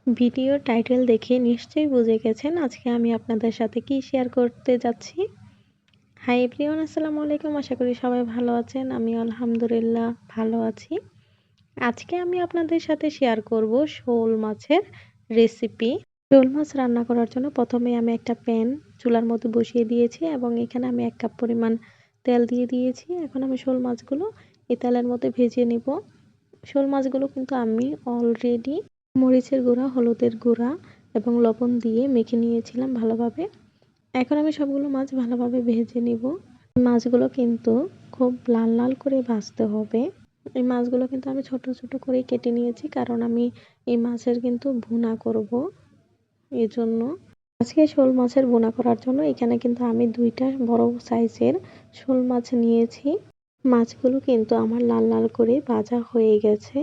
Video title দেখে নিশ্চয়ই বুঝে গেছেন আজকে আমি আপনাদের সাথে কি শেয়ার করতে যাচ্ছি। হাই এভরিওয়ান, আসসালামু আলাইকুম। আশা করি সবাই ভালো আছেন। আমি আলহামদুলিল্লাহ ভালো আছি। আজকে আমি আপনাদের সাথে শেয়ার করব শোল মাছের রেসিপি। শোল মাছ রান্না করার জন্য প্রথমে আমি একটা প্যান চুলার মধ্যে বসিয়ে দিয়েছি এবং এখানে আমি 1 কাপ পরিমাণ তেল দিয়ে দিয়েছি। এখন আমি শোল মাছগুলো এই তেলের মধ্যে ভেজে নিব। শোল মাছগুলো কিন্তু আমি অলরেডি মরিচের গুঁড়া, হলুদের গুঁড়া এবং লবণ দিয়ে মেখে নিয়েছিলাম ভালোভাবে। এখন আমি সবগুলো মাছ ভালোভাবে ভেজে নিব। মাছগুলো কিন্তু খুব লাল লাল করে ভাজতে হবে। এই মাছগুলো কিন্তু আমি ছোট ছোট করে কেটে নিয়েছি, কারণ আমি এই মাছের কিন্তু ভুনা করব। এজন্য আজকে শোল মাছের ভুনা করার জন্য এখানে কিন্তু আমি 2টা বড় সাইজের শোল মাছ নিয়েছি। মাছগুলো কিন্তু আমার লাল লাল করে ভাজা হয়ে গেছে।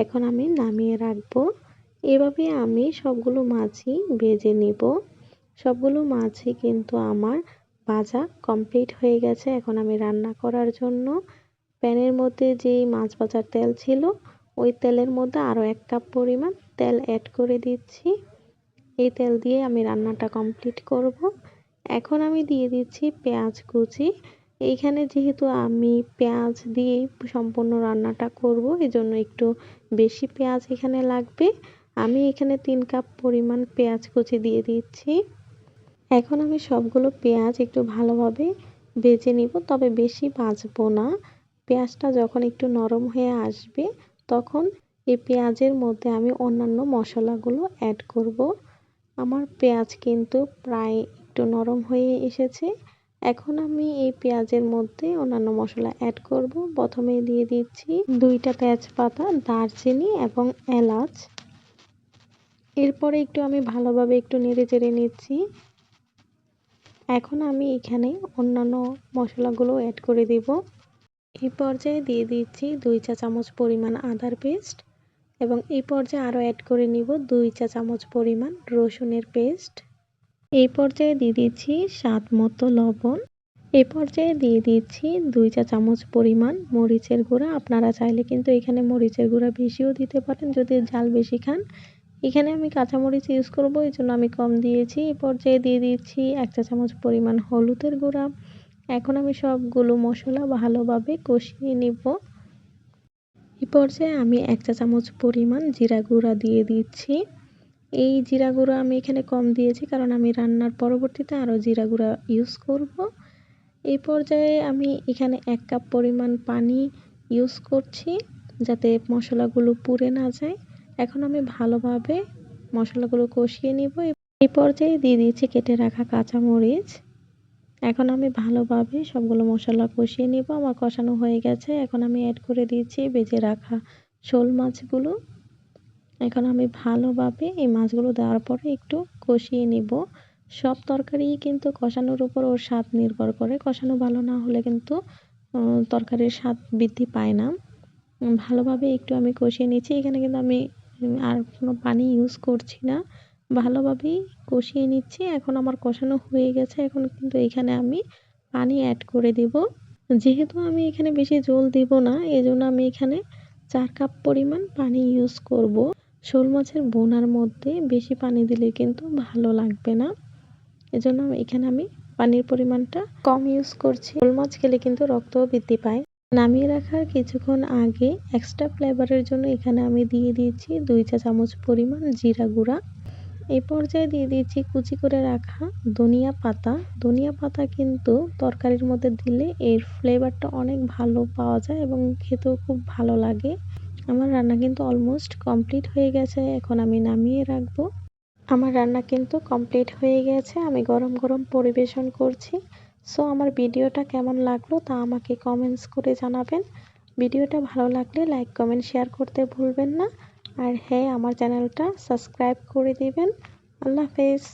এখন আমি নামিয়ে রাখবো। এভাবে আমি সবগুলো মাছই ভেজে নিব। সবগুলো মাছই কিন্তু আমার ভাজা কমপ্লিট হয়ে গেছে। এখন আমি রান্না করার জন্য প্যানের মধ্যে যেই মাছ ভাজার তেল ছিল, ওই তেলের মধ্যে আরও 1 কাপ পরিমাণ তেল অ্যাড করে দিচ্ছি। এই তেল দিয়ে আমি রান্নাটা কমপ্লিট করব। এখন আমি দিয়ে দিচ্ছি পেঁয়াজ কুচি। এইখানে যেহেতু আমি পেঁয়াজ দিয়েই সম্পূর্ণ রান্নাটা করব, এজন্য একটু বেশি পেঁয়াজ এখানে লাগবে। আমি এখানে 3 কাপ পরিমাণ পেঁয়াজ কুচি দিয়ে দিচ্ছি। এখন আমি সবগুলো পেঁয়াজ একটু ভালোভাবে ভেজে নিব, তবে বেশি ভাজবো না। পেঁয়াজটা যখন একটু নরম হয়ে আসবে, তখন এই পেঁয়াজের মধ্যে আমি অন্যান্য মশলাগুলো অ্যাড করব। আমার পেঁয়াজ কিন্তু প্রায় একটু নরম হয়ে এসেছে। এখন আমি এই পেঁয়াজের মধ্যে অন্যান্য মশলা অ্যাড করব। প্রথমে দিয়ে দিচ্ছি 2টা তেজপাতা, দারচিনি এবং এলাচ। এরপরে একটু আমি ভালোভাবে একটু নেড়ে চেড়ে নিচ্ছি। এখন আমি এখানে অন্যান্য মশলাগুলো অ্যাড করে দিব। এই পর্যায়ে দিয়ে দিচ্ছি 2 চা চামচ পরিমাণ আদার পেস্ট এবং এই পর্যায়ে আরও অ্যাড করে নিব 2 চা চামচ পরিমাণ রসুনের পেস্ট। এই পর্যায়ে দিয়ে দিচ্ছি স্বাদ মতো লবণ। এই পর্যায়ে দিয়ে দিচ্ছি 2 চা চামচ পরিমাণ মরিচের গুঁড়া। আপনারা চাইলে কিন্তু এখানে মরিচের গুঁড়া বেশিও দিতে পারেন যদি ঝাল বেশি খান। এখানে আমি কাঁচামরিচ ইউজ করব, এই জন্য আমি কম দিয়েছি। এই পর্যায়ে দিয়ে দিচ্ছি 1 চা চামচ পরিমাণ হলুদের গুঁড়া। এখন আমি সবগুলো মশলা ভালোভাবে কষিয়ে নিব। এই পর্যায়ে আমি 1 চা চামচ পরিমাণ জিরা গুঁড়া দিয়ে দিচ্ছি। এই জিরা গুঁড়া আমি এখানে কম দিয়েছি, কারণ আমি রান্নার পরবর্তীতে আরও জিরা গুঁড়া ইউজ করব। এই পর্যায়ে আমি এখানে 1 কাপ পরিমাণ পানি ইউজ করছি, যাতে মশলাগুলো পুড়ে না যায়। এখন আমি ভালোভাবে মশলাগুলো কষিয়ে নিব। এই পর্যায়ে দিয়ে দিচ্ছি কেটে রাখা কাঁচামরিচ। এখন আমি ভালোভাবে সবগুলো মশলা কষিয়ে নিব। আমার কষানো হয়ে গেছে। এখন আমি অ্যাড করে দিচ্ছি ভেজে রাখা শোল মাছগুলো। এখন আমি ভালোভাবে এই মাছগুলো দেওয়ার পরে একটু কষিয়ে নিব। সব তরকারি কিন্তু কষানোর উপর ওর স্বাদ নির্ভর করে। কষানো ভালো না হলে কিন্তু তরকারির স্বাদ বৃদ্ধি পায় না। ভালোভাবে একটু আমি কষিয়ে নিচ্ছি। এখানে কিন্তু আমি আর কোনো পানি ইউজ করছি না। ভালোভাবেই কষিয়ে নিচ্ছি। এখন আমার কষানো হয়ে গেছে। এখন কিন্তু এখানে আমি পানি অ্যাড করে দিব। যেহেতু আমি এখানে বেশি ঝোল দিব না, এজন্য আমি এখানে 4 কাপ পরিমাণ পানি ইউজ করব। শোল মাছের ভুনার মধ্যে বেশি পানি দিলে কিন্তু ভালো লাগবে না। এজন্য এখানে আমি পানির পরিমাণটা কম ইউজ করছি। শোল মাছ খেলে কিন্তু রক্তও বৃদ্ধি পায়। নামিয়ে রাখার কিছুক্ষণ আগে এক্সট্রা ফ্লেভারের জন্য এখানে আমি দিয়ে দিয়েছি 2 চা চামচ পরিমাণ জিরা গুঁড়া। এই পর্যায়ে দিয়ে দিচ্ছি কুচি করে রাখা ধনিয়া পাতা। ধনিয়া পাতা কিন্তু তরকারির মধ্যে দিলে এর ফ্লেভারটা অনেক ভালো পাওয়া যায় এবং খেতেও খুব ভালো লাগে। আমার রান্না কিন্তু অলমোস্ট কমপ্লিট হয়ে গেছে। এখন আমি নামিয়ে রাখবো। আমার রান্না কিন্তু কমপ্লিট হয়ে গেছে। আমি গরম গরম পরিবেশন করছি। সো আমার ভিডিওটা কেমন লাগলো তা আমাকে কমেন্টস করে জানাবেন। ভিডিওটা ভালো লাগলে লাইক, কমেন্ট, শেয়ার করতে ভুলবেন না। আর হ্যাঁ, আমার চ্যানেলটা সাবস্ক্রাইব করে দিবেন। আল্লাহ হাফেজ।